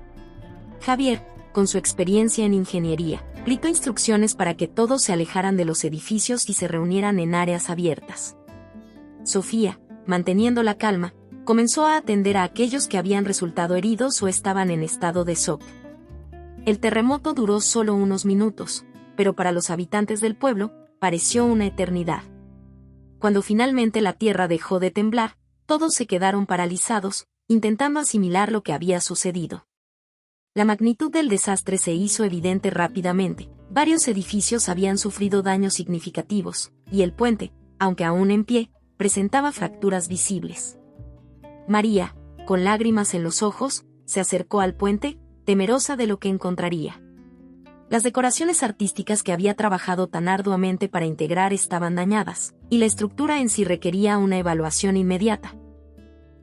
Javier, con su experiencia en ingeniería, gritó instrucciones para que todos se alejaran de los edificios y se reunieran en áreas abiertas. Sofía, manteniendo la calma, comenzó a atender a aquellos que habían resultado heridos o estaban en estado de shock. El terremoto duró solo unos minutos, pero para los habitantes del pueblo, pareció una eternidad. Cuando finalmente la tierra dejó de temblar, todos se quedaron paralizados, intentando asimilar lo que había sucedido. La magnitud del desastre se hizo evidente rápidamente. Varios edificios habían sufrido daños significativos, y el puente, aunque aún en pie, presentaba fracturas visibles. María, con lágrimas en los ojos, se acercó al puente, temerosa de lo que encontraría. Las decoraciones artísticas que había trabajado tan arduamente para integrar estaban dañadas, y la estructura en sí requería una evaluación inmediata.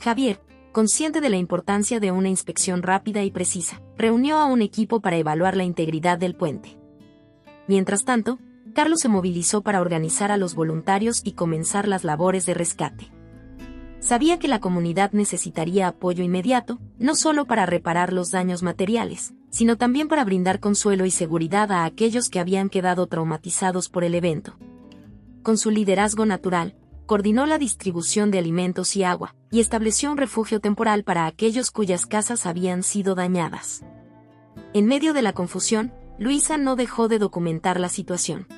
Javier, consciente de la importancia de una inspección rápida y precisa, reunió a un equipo para evaluar la integridad del puente. Mientras tanto, Carlos se movilizó para organizar a los voluntarios y comenzar las labores de rescate. Sabía que la comunidad necesitaría apoyo inmediato, no solo para reparar los daños materiales, sino también para brindar consuelo y seguridad a aquellos que habían quedado traumatizados por el evento. Con su liderazgo natural, coordinó la distribución de alimentos y agua, y estableció un refugio temporal para aquellos cuyas casas habían sido dañadas. En medio de la confusión, Luisa no dejó de documentar la situación.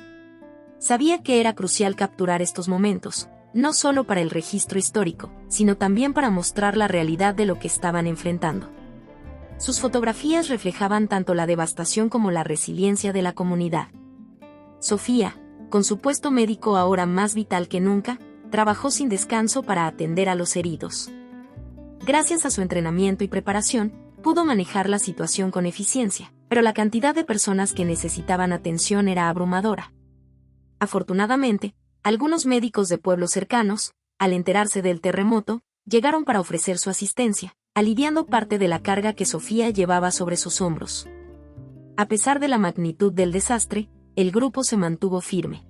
Sabía que era crucial capturar estos momentos, no solo para el registro histórico, sino también para mostrar la realidad de lo que estaban enfrentando. Sus fotografías reflejaban tanto la devastación como la resiliencia de la comunidad. Sofía, con su puesto médico ahora más vital que nunca, trabajó sin descanso para atender a los heridos. Gracias a su entrenamiento y preparación, pudo manejar la situación con eficiencia, pero la cantidad de personas que necesitaban atención era abrumadora. Afortunadamente, algunos médicos de pueblos cercanos, al enterarse del terremoto, llegaron para ofrecer su asistencia, aliviando parte de la carga que Sofía llevaba sobre sus hombros. A pesar de la magnitud del desastre, el grupo se mantuvo firme.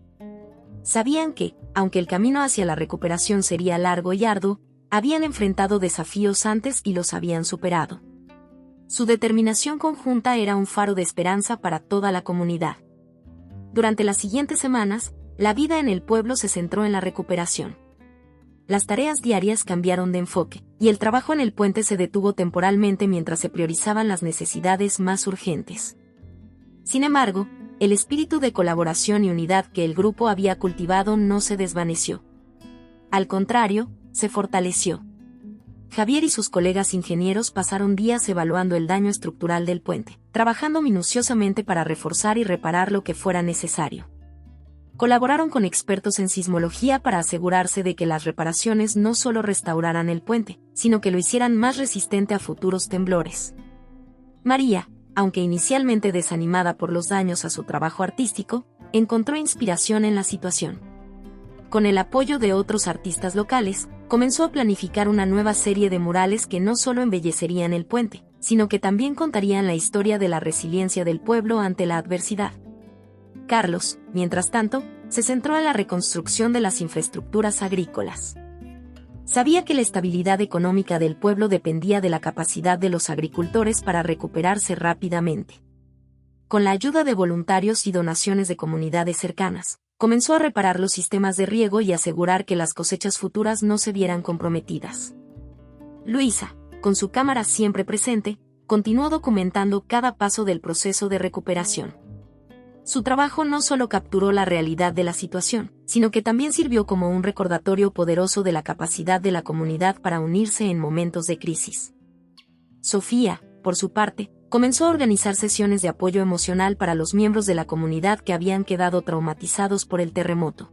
Sabían que, aunque el camino hacia la recuperación sería largo y arduo, habían enfrentado desafíos antes y los habían superado. Su determinación conjunta era un faro de esperanza para toda la comunidad. Durante las siguientes semanas, la vida en el pueblo se centró en la recuperación. Las tareas diarias cambiaron de enfoque, y el trabajo en el puente se detuvo temporalmente mientras se priorizaban las necesidades más urgentes. Sin embargo, el espíritu de colaboración y unidad que el grupo había cultivado no se desvaneció. Al contrario, se fortaleció. Javier y sus colegas ingenieros pasaron días evaluando el daño estructural del puente, trabajando minuciosamente para reforzar y reparar lo que fuera necesario. Colaboraron con expertos en sismología para asegurarse de que las reparaciones no solo restauraran el puente, sino que lo hicieran más resistente a futuros temblores. María, aunque inicialmente desanimada por los daños a su trabajo artístico, encontró inspiración en la situación. Con el apoyo de otros artistas locales, comenzó a planificar una nueva serie de murales que no solo embellecerían el puente, sino que también contarían la historia de la resiliencia del pueblo ante la adversidad. Carlos, mientras tanto, se centró en la reconstrucción de las infraestructuras agrícolas. Sabía que la estabilidad económica del pueblo dependía de la capacidad de los agricultores para recuperarse rápidamente. Con la ayuda de voluntarios y donaciones de comunidades cercanas, comenzó a reparar los sistemas de riego y asegurar que las cosechas futuras no se vieran comprometidas. Luisa, con su cámara siempre presente, continuó documentando cada paso del proceso de recuperación. Su trabajo no solo capturó la realidad de la situación, sino que también sirvió como un recordatorio poderoso de la capacidad de la comunidad para unirse en momentos de crisis. Sofía, por su parte, comenzó a organizar sesiones de apoyo emocional para los miembros de la comunidad que habían quedado traumatizados por el terremoto.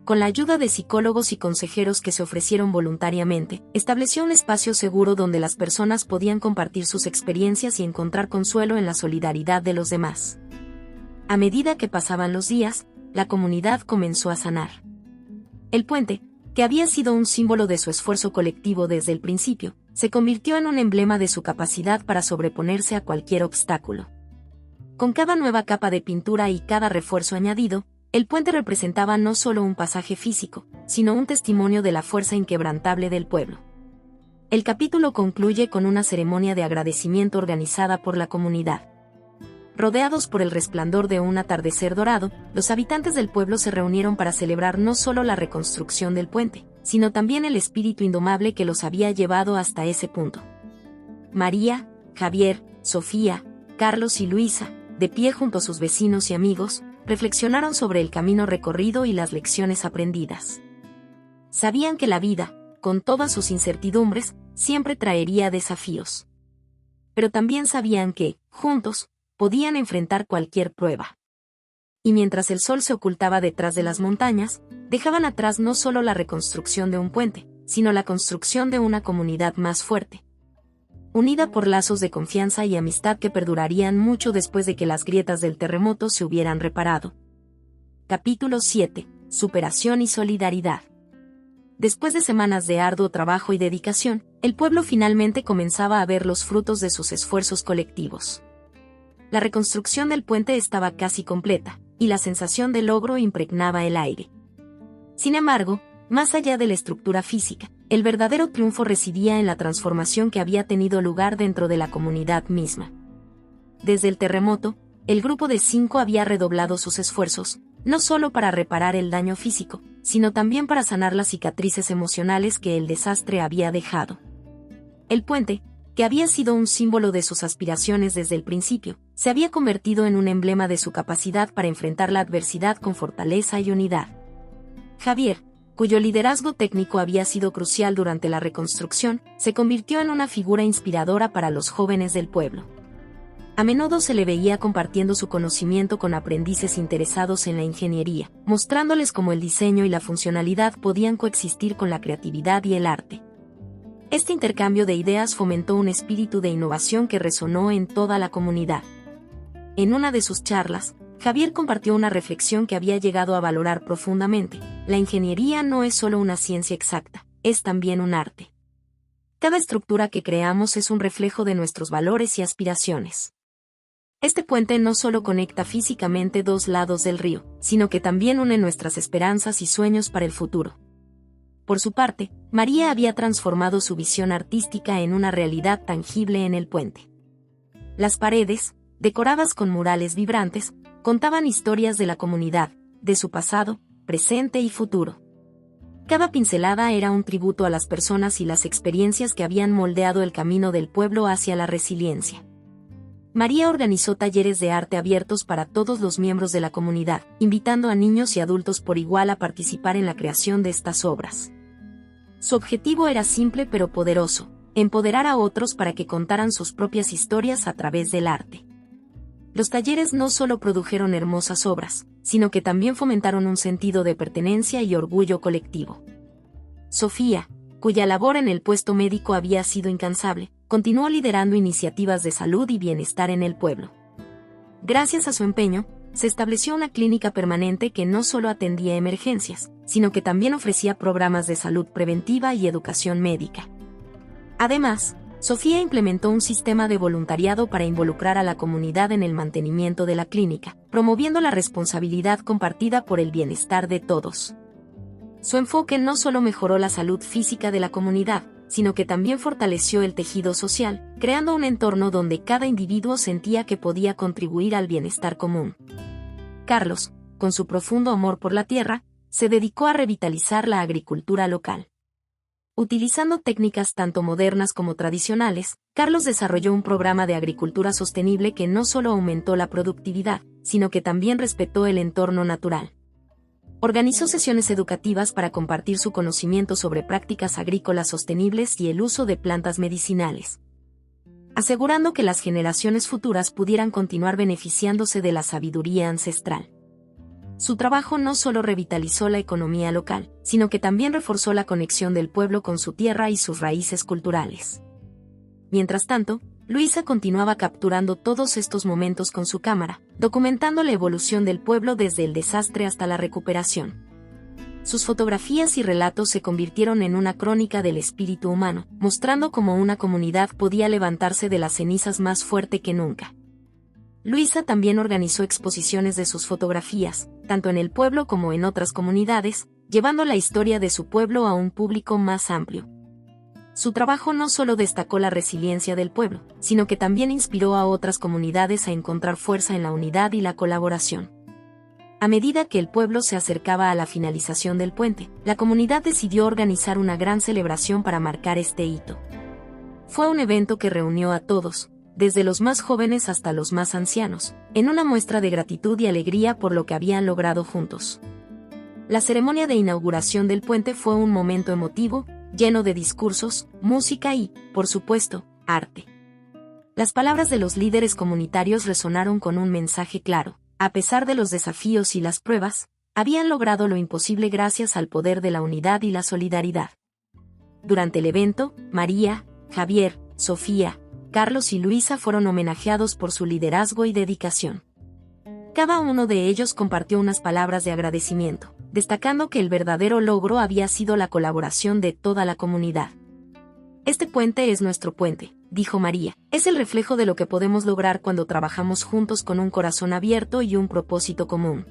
Con la ayuda de psicólogos y consejeros que se ofrecieron voluntariamente, estableció un espacio seguro donde las personas podían compartir sus experiencias y encontrar consuelo en la solidaridad de los demás. A medida que pasaban los días, la comunidad comenzó a sanar. El puente, que había sido un símbolo de su esfuerzo colectivo desde el principio, se convirtió en un emblema de su capacidad para sobreponerse a cualquier obstáculo. Con cada nueva capa de pintura y cada refuerzo añadido, El puente representaba no solo un pasaje físico, sino un testimonio de la fuerza inquebrantable del pueblo. El capítulo concluye con una ceremonia de agradecimiento organizada por la comunidad. Rodeados por el resplandor de un atardecer dorado, los habitantes del pueblo se reunieron para celebrar no solo la reconstrucción del puente, sino también el espíritu indomable que los había llevado hasta ese punto. María, Javier, Sofía, Carlos y Luisa, de pie junto a sus vecinos y amigos, reflexionaron sobre el camino recorrido y las lecciones aprendidas. Sabían que la vida, con todas sus incertidumbres, siempre traería desafíos. Pero también sabían que, juntos, podían enfrentar cualquier prueba. Y mientras el sol se ocultaba detrás de las montañas, dejaban atrás no solo la reconstrucción de un puente, sino la construcción de una comunidad más fuerte, unida por lazos de confianza y amistad que perdurarían mucho después de que las grietas del terremoto se hubieran reparado. Capítulo 7. Superación y solidaridad. Después de semanas de arduo trabajo y dedicación, el pueblo finalmente comenzaba a ver los frutos de sus esfuerzos colectivos. La reconstrucción del puente estaba casi completa, y la sensación de logro impregnaba el aire. Sin embargo, más allá de la estructura física, el verdadero triunfo residía en la transformación que había tenido lugar dentro de la comunidad misma. Desde el terremoto, el grupo de 5 había redoblado sus esfuerzos, no solo para reparar el daño físico, sino también para sanar las cicatrices emocionales que el desastre había dejado. El puente, que había sido un símbolo de sus aspiraciones desde el principio, se había convertido en un emblema de su capacidad para enfrentar la adversidad con fortaleza y unidad. Javier, cuyo liderazgo técnico había sido crucial durante la reconstrucción, se convirtió en una figura inspiradora para los jóvenes del pueblo. A menudo se le veía compartiendo su conocimiento con aprendices interesados en la ingeniería, mostrándoles cómo el diseño y la funcionalidad podían coexistir con la creatividad y el arte. Este intercambio de ideas fomentó un espíritu de innovación que resonó en toda la comunidad. En una de sus charlas, Javier compartió una reflexión que había llegado a valorar profundamente: la ingeniería no es solo una ciencia exacta, es también un arte. Cada estructura que creamos es un reflejo de nuestros valores y aspiraciones. Este puente no solo conecta físicamente 2 lados del río, sino que también une nuestras esperanzas y sueños para el futuro. Por su parte, María había transformado su visión artística en una realidad tangible en el puente. Las paredes, decoradas con murales vibrantes, contaban historias de la comunidad, de su pasado, presente y futuro. Cada pincelada era un tributo a las personas y las experiencias que habían moldeado el camino del pueblo hacia la resiliencia. María organizó talleres de arte abiertos para todos los miembros de la comunidad, invitando a niños y adultos por igual a participar en la creación de estas obras. Su objetivo era simple pero poderoso: empoderar a otros para que contaran sus propias historias a través del arte. Los talleres no solo produjeron hermosas obras, sino que también fomentaron un sentido de pertenencia y orgullo colectivo. Sofía, cuya labor en el puesto médico había sido incansable, continuó liderando iniciativas de salud y bienestar en el pueblo. Gracias a su empeño, se estableció una clínica permanente que no solo atendía emergencias, sino que también ofrecía programas de salud preventiva y educación médica. Además, Sofía implementó un sistema de voluntariado para involucrar a la comunidad en el mantenimiento de la clínica, promoviendo la responsabilidad compartida por el bienestar de todos. Su enfoque no solo mejoró la salud física de la comunidad, sino que también fortaleció el tejido social, creando un entorno donde cada individuo sentía que podía contribuir al bienestar común. Carlos, con su profundo amor por la tierra, se dedicó a revitalizar la agricultura local. Utilizando técnicas tanto modernas como tradicionales, Carlos desarrolló un programa de agricultura sostenible que no solo aumentó la productividad, sino que también respetó el entorno natural. Organizó sesiones educativas para compartir su conocimiento sobre prácticas agrícolas sostenibles y el uso de plantas medicinales, asegurando que las generaciones futuras pudieran continuar beneficiándose de la sabiduría ancestral. Su trabajo no solo revitalizó la economía local, sino que también reforzó la conexión del pueblo con su tierra y sus raíces culturales. Mientras tanto, Luisa continuaba capturando todos estos momentos con su cámara, documentando la evolución del pueblo desde el desastre hasta la recuperación. Sus fotografías y relatos se convirtieron en una crónica del espíritu humano, mostrando cómo una comunidad podía levantarse de las cenizas más fuerte que nunca. Luisa también organizó exposiciones de sus fotografías, tanto en el pueblo como en otras comunidades, llevando la historia de su pueblo a un público más amplio. Su trabajo no solo destacó la resiliencia del pueblo, sino que también inspiró a otras comunidades a encontrar fuerza en la unidad y la colaboración. A medida que el pueblo se acercaba a la finalización del puente, la comunidad decidió organizar una gran celebración para marcar este hito. Fue un evento que reunió a todos, desde los más jóvenes hasta los más ancianos, en una muestra de gratitud y alegría por lo que habían logrado juntos. La ceremonia de inauguración del puente fue un momento emotivo, lleno de discursos, música y, por supuesto, arte. Las palabras de los líderes comunitarios resonaron con un mensaje claro: a pesar de los desafíos y las pruebas, habían logrado lo imposible gracias al poder de la unidad y la solidaridad. Durante el evento, María, Javier, Sofía, Carlos y Luisa fueron homenajeados por su liderazgo y dedicación. Cada uno de ellos compartió unas palabras de agradecimiento, destacando que el verdadero logro había sido la colaboración de toda la comunidad. «Este puente es nuestro puente», dijo María. «Es el reflejo de lo que podemos lograr cuando trabajamos juntos con un corazón abierto y un propósito común».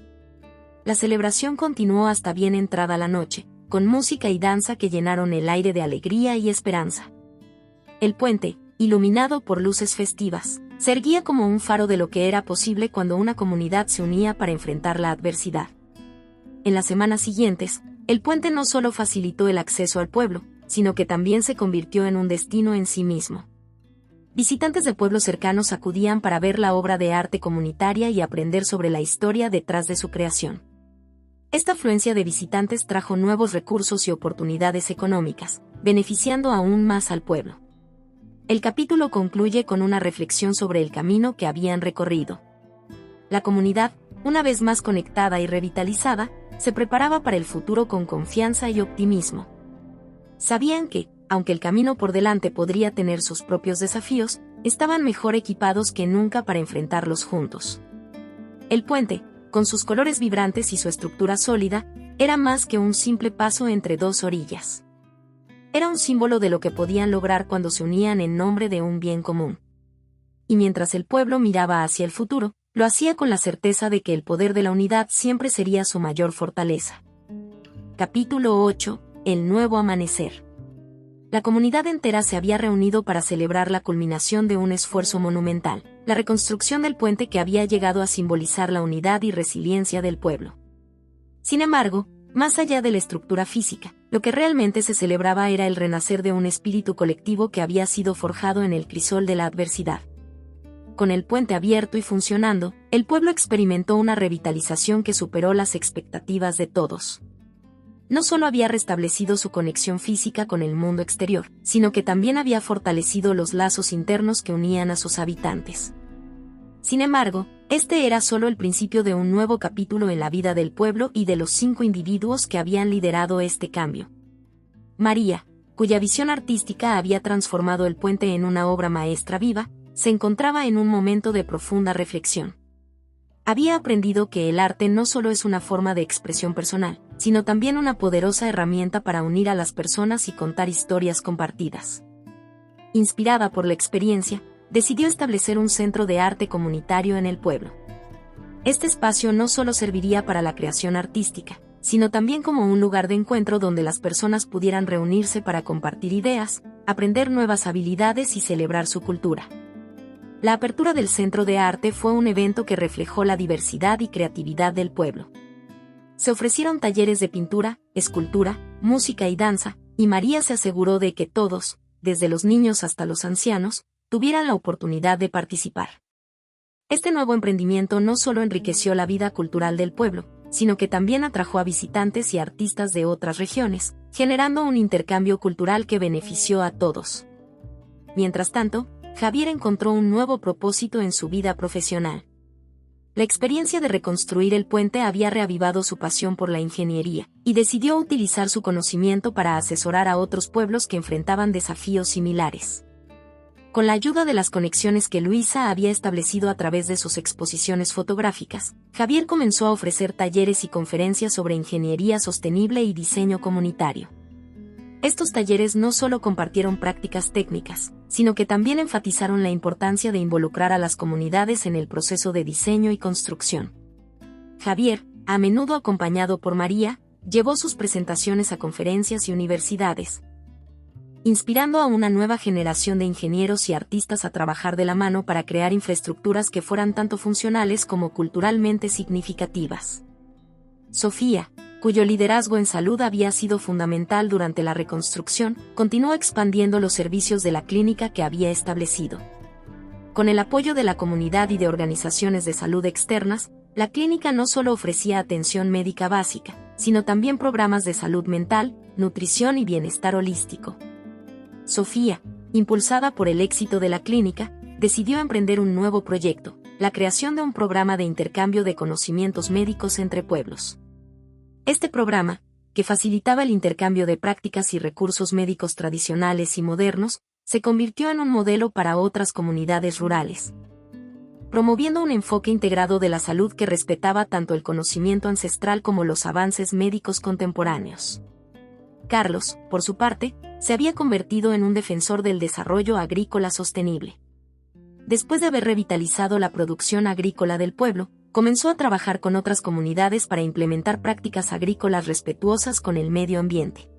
La celebración continuó hasta bien entrada la noche, con música y danza que llenaron el aire de alegría y esperanza. El puente, iluminado por luces festivas, se erguía como un faro de lo que era posible cuando una comunidad se unía para enfrentar la adversidad. En las semanas siguientes, el puente no solo facilitó el acceso al pueblo, sino que también se convirtió en un destino en sí mismo. Visitantes de pueblos cercanos acudían para ver la obra de arte comunitaria y aprender sobre la historia detrás de su creación. Esta afluencia de visitantes trajo nuevos recursos y oportunidades económicas, beneficiando aún más al pueblo. El capítulo concluye con una reflexión sobre el camino que habían recorrido. La comunidad, una vez más conectada y revitalizada, se preparaba para el futuro con confianza y optimismo. Sabían que, aunque el camino por delante podría tener sus propios desafíos, estaban mejor equipados que nunca para enfrentarlos juntos. El puente, con sus colores vibrantes y su estructura sólida, era más que un simple paso entre dos orillas. Era un símbolo de lo que podían lograr cuando se unían en nombre de un bien común. Y mientras el pueblo miraba hacia el futuro, lo hacía con la certeza de que el poder de la unidad siempre sería su mayor fortaleza. Capítulo 8. El nuevo amanecer. La comunidad entera se había reunido para celebrar la culminación de un esfuerzo monumental, la reconstrucción del puente que había llegado a simbolizar la unidad y resiliencia del pueblo. Sin embargo, más allá de la estructura física, lo que realmente se celebraba era el renacer de un espíritu colectivo que había sido forjado en el crisol de la adversidad. Con el puente abierto y funcionando, el pueblo experimentó una revitalización que superó las expectativas de todos. No solo había restablecido su conexión física con el mundo exterior, sino que también había fortalecido los lazos internos que unían a sus habitantes. Sin embargo, este era solo el principio de un nuevo capítulo en la vida del pueblo y de los 5 individuos que habían liderado este cambio. María, cuya visión artística había transformado el puente en una obra maestra viva, se encontraba en un momento de profunda reflexión. Había aprendido que el arte no solo es una forma de expresión personal, sino también una poderosa herramienta para unir a las personas y contar historias compartidas. Inspirada por la experiencia, decidió establecer un centro de arte comunitario en el pueblo. Este espacio no solo serviría para la creación artística, sino también como un lugar de encuentro donde las personas pudieran reunirse para compartir ideas, aprender nuevas habilidades y celebrar su cultura. La apertura del Centro de Arte fue un evento que reflejó la diversidad y creatividad del pueblo. Se ofrecieron talleres de pintura, escultura, música y danza, y María se aseguró de que todos, desde los niños hasta los ancianos, tuvieran la oportunidad de participar. Este nuevo emprendimiento no solo enriqueció la vida cultural del pueblo, sino que también atrajo a visitantes y artistas de otras regiones, generando un intercambio cultural que benefició a todos. Mientras tanto, Javier encontró un nuevo propósito en su vida profesional. La experiencia de reconstruir el puente había reavivado su pasión por la ingeniería, y decidió utilizar su conocimiento para asesorar a otros pueblos que enfrentaban desafíos similares. Con la ayuda de las conexiones que Luisa había establecido a través de sus exposiciones fotográficas, Javier comenzó a ofrecer talleres y conferencias sobre ingeniería sostenible y diseño comunitario. Estos talleres no solo compartieron prácticas técnicas, sino que también enfatizaron la importancia de involucrar a las comunidades en el proceso de diseño y construcción. Javier, a menudo acompañado por María, llevó sus presentaciones a conferencias y universidades, inspirando a una nueva generación de ingenieros y artistas a trabajar de la mano para crear infraestructuras que fueran tanto funcionales como culturalmente significativas. Sofía, cuyo liderazgo en salud había sido fundamental durante la reconstrucción, continuó expandiendo los servicios de la clínica que había establecido. Con el apoyo de la comunidad y de organizaciones de salud externas, la clínica no solo ofrecía atención médica básica, sino también programas de salud mental, nutrición y bienestar holístico. Sofía, impulsada por el éxito de la clínica, decidió emprender un nuevo proyecto, la creación de un programa de intercambio de conocimientos médicos entre pueblos. Este programa, que facilitaba el intercambio de prácticas y recursos médicos tradicionales y modernos, se convirtió en un modelo para otras comunidades rurales, promoviendo un enfoque integrado de la salud que respetaba tanto el conocimiento ancestral como los avances médicos contemporáneos. Carlos, por su parte, se había convertido en un defensor del desarrollo agrícola sostenible. Después de haber revitalizado la producción agrícola del pueblo, comenzó a trabajar con otras comunidades para implementar prácticas agrícolas respetuosas con el medio ambiente.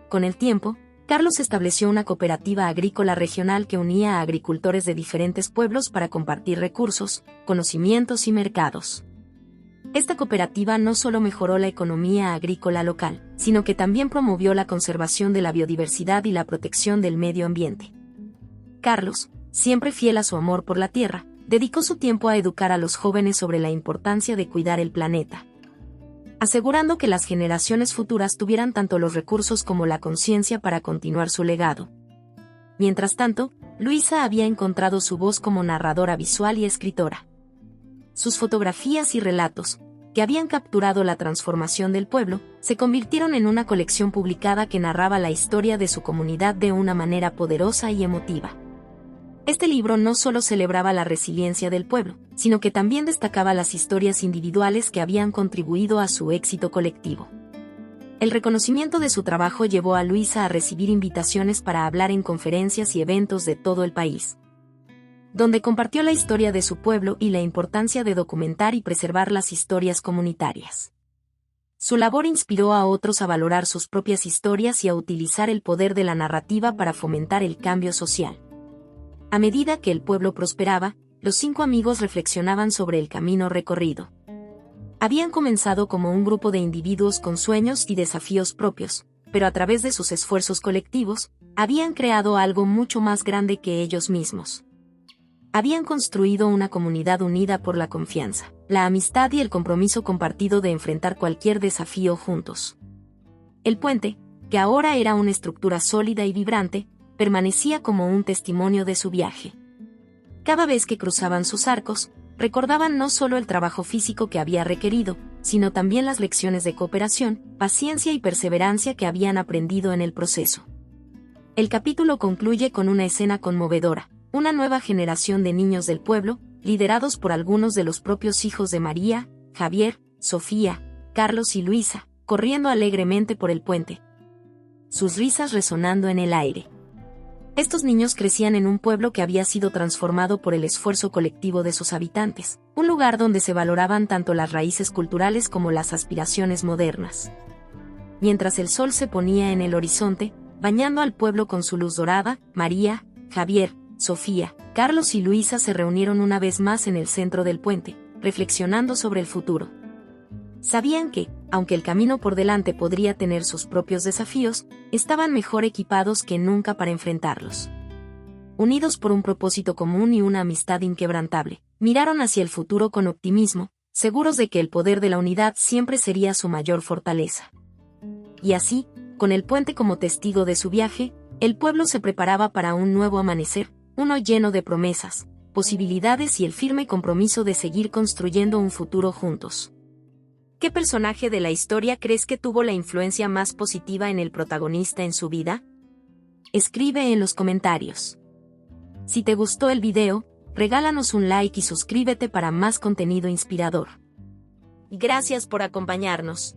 Con el tiempo, Carlos estableció una cooperativa agrícola regional que unía a agricultores de diferentes pueblos para compartir recursos, conocimientos y mercados. Esta cooperativa no solo mejoró la economía agrícola local, sino que también promovió la conservación de la biodiversidad y la protección del medio ambiente. Carlos, siempre fiel a su amor por la tierra, dedicó su tiempo a educar a los jóvenes sobre la importancia de cuidar el planeta, asegurando que las generaciones futuras tuvieran tanto los recursos como la conciencia para continuar su legado. Mientras tanto, Luisa había encontrado su voz como narradora visual y escritora. Sus fotografías y relatos, que habían capturado la transformación del pueblo, se convirtieron en una colección publicada que narraba la historia de su comunidad de una manera poderosa y emotiva. Este libro no solo celebraba la resiliencia del pueblo, sino que también destacaba las historias individuales que habían contribuido a su éxito colectivo. El reconocimiento de su trabajo llevó a Luisa a recibir invitaciones para hablar en conferencias y eventos de todo el país, donde compartió la historia de su pueblo y la importancia de documentar y preservar las historias comunitarias. Su labor inspiró a otros a valorar sus propias historias y a utilizar el poder de la narrativa para fomentar el cambio social. A medida que el pueblo prosperaba, los 5 amigos reflexionaban sobre el camino recorrido. Habían comenzado como un grupo de individuos con sueños y desafíos propios, pero a través de sus esfuerzos colectivos, habían creado algo mucho más grande que ellos mismos. Habían construido una comunidad unida por la confianza, la amistad y el compromiso compartido de enfrentar cualquier desafío juntos. El puente, que ahora era una estructura sólida y vibrante, permanecía como un testimonio de su viaje. Cada vez que cruzaban sus arcos, recordaban no solo el trabajo físico que había requerido, sino también las lecciones de cooperación, paciencia y perseverancia que habían aprendido en el proceso. El capítulo concluye con una escena conmovedora. Una nueva generación de niños del pueblo, liderados por algunos de los propios hijos de María, Javier, Sofía, Carlos y Luisa, corriendo alegremente por el puente, sus risas resonando en el aire. Estos niños crecían en un pueblo que había sido transformado por el esfuerzo colectivo de sus habitantes, un lugar donde se valoraban tanto las raíces culturales como las aspiraciones modernas. Mientras el sol se ponía en el horizonte, bañando al pueblo con su luz dorada, María, Javier, Sofía, Carlos y Luisa se reunieron una vez más en el centro del puente, reflexionando sobre el futuro. Sabían que, aunque el camino por delante podría tener sus propios desafíos, estaban mejor equipados que nunca para enfrentarlos. Unidos por un propósito común y una amistad inquebrantable, miraron hacia el futuro con optimismo, seguros de que el poder de la unidad siempre sería su mayor fortaleza. Y así, con el puente como testigo de su viaje, el pueblo se preparaba para un nuevo amanecer, uno lleno de promesas, posibilidades y el firme compromiso de seguir construyendo un futuro juntos. ¿Qué personaje de la historia crees que tuvo la influencia más positiva en el protagonista en su vida? Escribe en los comentarios. Si te gustó el video, regálanos un like y suscríbete para más contenido inspirador. Gracias por acompañarnos.